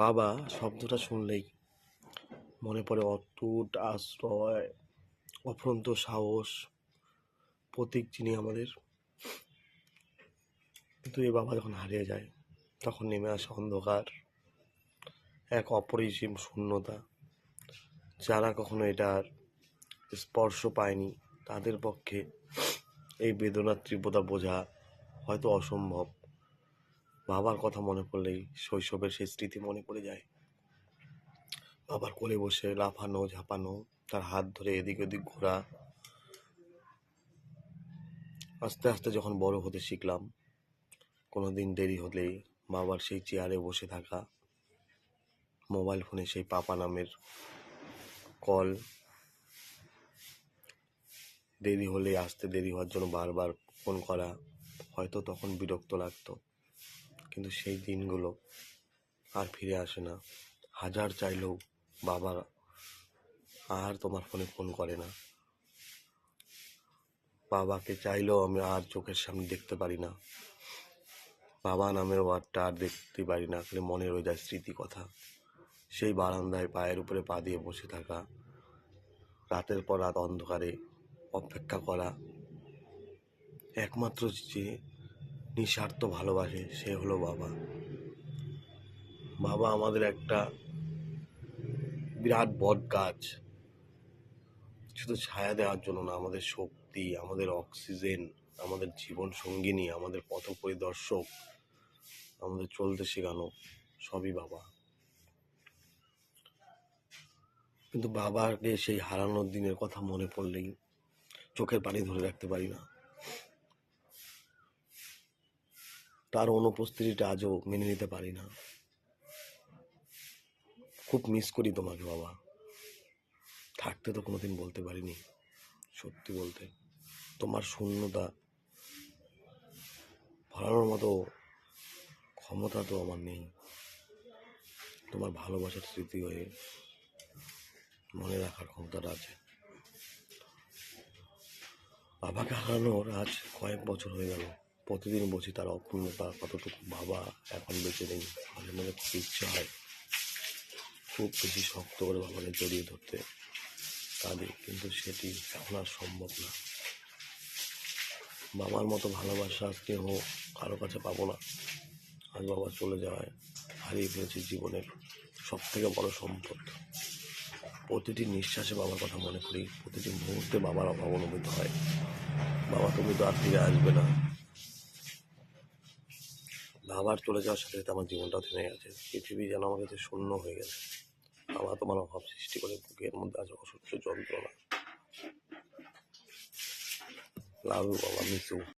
বাবা শব্দটা শুনলেই মনে পড়ে অটুট আশ্রয়, অফুরন্ত সাহস, প্রতীক যিনি আমাদের। কিন্তু এই বাবা যখন হারিয়ে যায় তখন নেমে আসে অন্ধকার, এক অপরিসীম শূন্যতা। যারা কখনো এটার স্পর্শ পায়নি তাদের পক্ষে এই বেদনার তীব্রতা বোঝা হয়তো অসম্ভব। বাবার কথা মনে পড়লেই শৈশবের সেই স্মৃতি মনে পড়ে যায়। বাবার কোলে বসে লাফানো ঝাঁপানো, তার হাত ধরে এদিক ওদিক ঘোরা। আস্তে আস্তে যখন বড় হতে শিখলাম, কোনোদিন দেরি হলেই বাবার সেই চেয়ারে বসে থাকা, মোবাইল ফোনে সেই পাপা নামের কল, দেরি হলে আসতে দেরি হওয়ার জন্য বারবার ফোন করা, হয়তো তখন বিরক্ত লাগতো, কিন্তু সেই দিনগুলো আর ফিরে আসে না। হাজার চাইলেও বাবা আর তোমার ফোনে ফোন করে না। বাবাকে চাইলেও আমি আর চোখের সামনে দেখতে পারি না। বাবা নামের ওয়ার্ডটা আর দেখতে পারি না, খালি মনে রয়ে যায় স্মৃতি কথা। সেই বারান্দায় পায়ের উপরে পা দিয়ে বসে থাকা, রাতের পর রাত অন্ধকারে অপেক্ষা করা। একমাত্র যে নিঃস্বার্থ ভালোবাসে সে হলো বাবা। বাবা আমাদের একটা বিরাট বট গাছ, শুধু ছায়া দেওয়ার জন্য না, আমাদের শক্তি, আমাদের অক্সিজেন, আমাদের জীবন সঙ্গিনী, আমাদের পথ পরিদর্শক, আমাদের চলতে শেখানো, সবই বাবা। কিন্তু বাবাকে সেই হারানোর দিনের কথা মনে পড়লেই চোখের পানি ধরে রাখতে পারি না। তার অনুপস্থিতিটা আজও মেনে নিতে পারি না। খুব মিস করি তোমাকে বাবা। থাকতে তো কোনোদিন বলতে পারিনি, সত্যি বলতে তোমার শূন্যতা ভরানোর মতো ক্ষমতা তো আমার নেই। তোমার ভালোবাসার স্মৃতি হয়ে মনে রাখার ক্ষমতাটা আছে। বাবাকে হারানোর আজ কয়েক বছর হয়ে গেল। প্রতিদিন বসি তার অপূর্ণতা কতটুকু বাবা এখন বেঁচে নেই। মাঝে মাঝে খুব ইচ্ছে হয় খুব বেশি শক্ত করে বাবাকে জড়িয়ে ধরতে, কাঁদি, কিন্তু সেটি এখন আর সম্ভব না। বাবার মতো ভালোবাসা স্নেহ কারো কাছে পাবো না। আজ বাবা চলে যাওয়ায় হারিয়ে ফেলেছি জীবনের সব থেকে বড় সম্পদ। প্রতিটি নিঃশ্বাসে বাবার কথা মনে করি, প্রতিটি মুহূর্তে বাবার অভাব অনুভূত হয়। বাবা তুমি তো আর ফিরে আসবে না। বাবার চলে যাওয়ার সাথে সাথে আমার জীবনটাও থেমে গেছে। পৃথিবী যেন আমার কাছে শূন্য হয়ে গেছে। বাবা তোমার অভাব সৃষ্টি করে বুকের মধ্যে আছে অসহ্য যন্ত্রণা। লাভ ইউ বাবা, মিস ইউ।